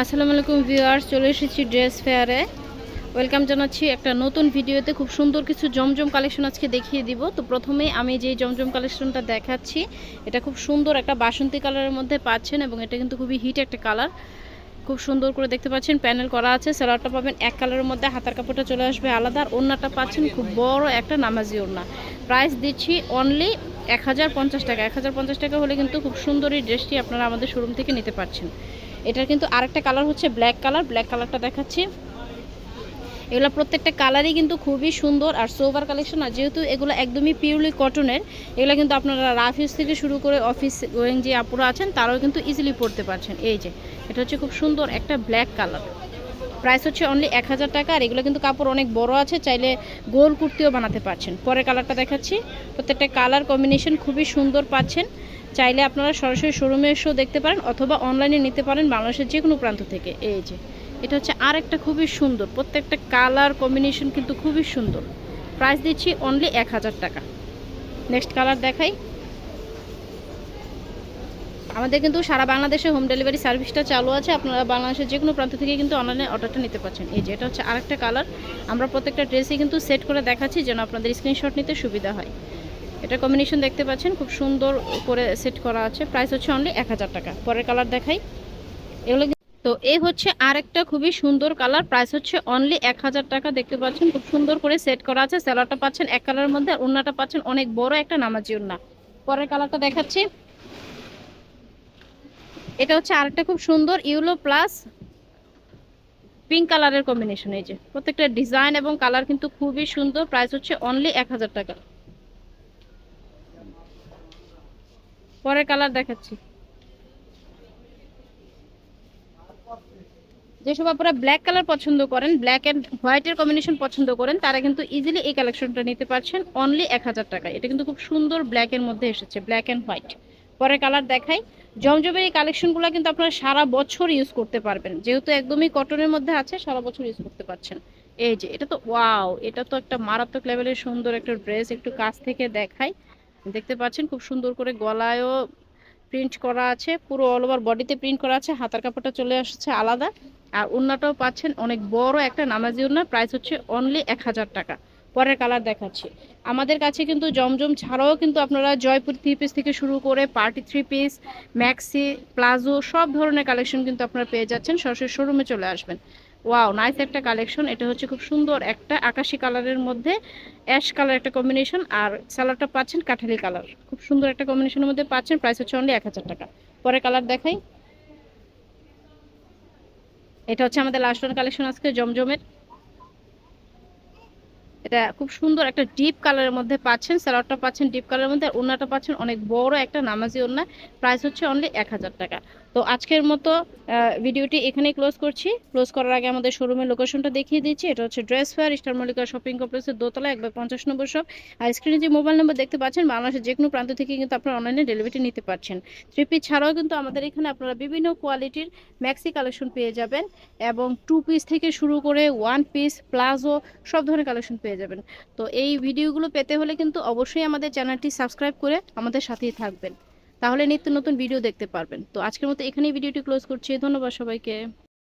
আসসালামু আলাইকুম ভিউয়ার্স, চলে এসেছি ড্রেস ফেয়ারে। ওয়েলকাম জানাচ্ছি একটা নতুন ভিডিওতে। খুব সুন্দর কিছু জমজম কালেকশন আজকে দেখিয়ে দিব। তো প্রথমেই আমি যে জমজম কালেকশনটা দেখাচ্ছি, এটা খুব সুন্দর একটা বাসন্তী কালারের মধ্যে পাচ্ছেন এবং এটা কিন্তু খুবই হিট একটা কালার। খুব সুন্দর করে দেখতে পাচ্ছেন, প্যানেল করা আছে। সেলারটা পাবেন এক কালারের মধ্যে, হাতার কাপড়টা চলে আসবে আলাদা। আর ওড়নাটা পাচ্ছেন খুব বড় একটা নামাজি ওড়না। প্রাইস দিচ্ছি অনলি 1050 টাকা। 1050 টাকা হলে কিন্তু খুব সুন্দর এই ড্রেসটি আপনারা আমাদের শোরুম থেকে নিতে পারছেন। এটার কিন্তু আরেকটা কালার হচ্ছে ব্ল্যাক কালার। ব্ল্যাক কালারটা দেখাচ্ছি। এগুলো প্রত্যেকটা কালারই কিন্তু খুবই সুন্দর আর সোভার কালেকশন। আর যেহেতু এগুলো একদমই পিওরলি কটনের, এগুলো কিন্তু আপনারা রাফ ইউজ থেকে শুরু করে অফিস গোয়িং যে আপুরা আছেন তারাও কিন্তু ইজিলি পরতে পারছেন। এই যে এটা হচ্ছে খুব সুন্দর একটা ব্ল্যাক কালার। প্রাইস হচ্ছে অনলি 1000 টাকা। আর এগুলো কিন্তু কাপড় অনেক বড় আছে, চাইলে গোল কুর্তিও বানাতে পারছেন। পরের কালারটা দেখাচ্ছি। প্রত্যেকটা কালার কম্বিনেশন খুবই সুন্দর পাচ্ছেন। চাইলে আপনারা সরাসরি শোরুমে এসেও দেখতে পারেন অথবা অনলাইনে নিতে পারেন বাংলাদেশের যে কোনো প্রান্ত থেকে। এই যে এটা হচ্ছে আর একটা খুবই সুন্দর, প্রত্যেকটা কালার কম্বিনেশন কিন্তু খুবই সুন্দর। প্রাইস দিচ্ছি অনলি 1000 টাকা। নেক্সট কালার দেখাই। আমাদের কিন্তু সারা বাংলাদেশে হোম ডেলিভারি সার্ভিসটা চালু আছে। আপনারা বাংলাদেশের যে কোনো প্রান্ত থেকে কিন্তু অনলাইনে অর্ডারটা নিতে পারছেন। এই যে এটা হচ্ছে আরেকটা কালার। আমরা প্রত্যেকটা ড্রেসই কিন্তু সেট করে দেখাচ্ছি যেন আপনাদের স্ক্রিনশট নিতে সুবিধা হয়। এটা কম্বিনেশন দেখতে পাচ্ছেন, খুব সুন্দর করে সেট করা আছে। প্রাইস হচ্ছে অনলি 1000 টাকা। পরের কালার দেখাই। এগুলো তো এই হচ্ছে আরেকটা খুবই সুন্দর কালার। প্রাইস হচ্ছে অনলি 1000 টাকা। দেখতে পাচ্ছেন খুব সুন্দর করে সেট করা আছে। সেলারটা পাচ্ছেন এক কালারের মধ্যে, আর ওড়নাটা পাচ্ছেন অনেক বড় একটা নামাজি ওড়না। পরের কালারটা দেখাচ্ছি। এটা হচ্ছে আরেকটা খুব সুন্দর ইয়েলো প্লাস পিঙ্ক কালারের কম্বিনেশন। এই যে প্রত্যেকটা ডিজাইন এবং কালার কিন্তু খুবই সুন্দর। প্রাইস হচ্ছে অনলি 1000 টাকা। পরের কালার দেখাচ্ছি। যেসব আপনারা ব্ল্যাক কালার পছন্দ করেন, ব্ল্যাক অ্যান্ড হোয়াইটের কম্বিনেশন পছন্দ করেন, তারা কিন্তু ইজিলি এই কালেকশনটা নিতে পারছেন অনলি 1000 টাকা। এটা কিন্তু খুব সুন্দর ব্ল্যাকের মধ্যে এসেছে, ব্ল্যাক অ্যান্ড হোয়াইট। পরের কালার দেখাই। জমজমের এই কালেকশনগুলো কিন্তু আপনারা সারা বছর ইউজ করতে পারবেন, যেহেতু একদমই কটনের মধ্যে আছে, সারা বছর ইউজ করতে পারছেন। এই যে এটা তো ওয়াও, এটা তো একটা মারাত্মক লেভেলের সুন্দর একটা ড্রেস। একটু কাছ থেকে দেখাই। দেখতে পাচ্ছেন খুব সুন্দর করে গলায়ও প্রিন্ট করা আছে, পুরো অল ওভার বডিতে প্রিন্ট করা আছে। হাতার কাপড়টা চলে আসছে আলাদা। আর ওড়নাটাও পাচ্ছেন অনেক বড় একটা নামাজি ওড়না। প্রাইস হচ্ছে অনলি 1000 টাকা। পরের কালার দেখাচ্ছি। আমাদের কাছে কিন্তু জমজম ছাড়াও কিন্তু আপনারা জয়পুর থ্রি পিস থেকে শুরু করে party three piece, maxi, palazzo সব ধরনের কালেকশন কিন্তু আপনারা পেয়ে যাচ্ছেন। সরাসরি শোরুমে চলে আসবেন। ওয়াও, নাইস একটা কালেকশন। এটা হচ্ছে খুব সুন্দর একটা আকাশি কালারের মধ্যে অ্যাশ কালার একটা কম্বিনেশন। আর সালোয়ারটা পাচ্ছেন কাঠালি কালার। খুব সুন্দর একটা কম্বিনেশনের মধ্যে পাচ্ছেন। প্রাইস হচ্ছে অনলি 1000 টাকা। পরে কালার দেখাই। এটা হচ্ছে আমাদের লাস্ট ওয়ান কালেকশন আজকে জমজমের। এটা খুব সুন্দর একটা ডিপ কালারের মধ্যে পাচ্ছেন। সালোয়ারটা পাচ্ছেন ডিপ কালারের মধ্যে, আর ওড়নাটা পাচ্ছেন অনেক বড় একটা নামাজি ওড়না। প্রাইস হচ্ছে অনলি 1000 টাকা। তো আজকের মতো ভিডিওটি এখানেই ক্লোজ করছি। ক্লোজ করার আগে আমাদের শোরুমের লোকেশনটা দেখিয়ে দিচ্ছি। এটা হচ্ছে dress fair, star Mallika shopping কমপ্লেক্সের দোতলা 1/50 নম্বর শপ। আর স্ক্রিনে যে মোবাইল নম্বর দেখতে পাচ্ছেন, বাংলাদেশের যে কোনো প্রান্ত থেকে কিন্তু আপনারা অনলাইনে ডেলিভারি নিতে পারছেন। থ্রি পিস ছাড়াও কিন্তু আমাদের এখানে আপনারা বিভিন্ন কোয়ালিটির ম্যাক্সি কালেকশন পেয়ে যাবেন, এবং টু পিস থেকে শুরু করে ওয়ান পিস, প্লাজো সব ধরনের কালেকশন পেয়ে যাবেন। তো এই ভিডিওগুলো পেতে হলে কিন্তু অবশ্যই আমাদের চ্যানেলটি সাবস্ক্রাইব করে আমাদের সাথেই থাকবেন, তাহলে নিত্য নতুন ভিডিও দেখতে পারবেন। তো আজকের মতো এখানেই ভিডিওটি ক্লোজ করছি। ধন্যবাদ সবাইকে।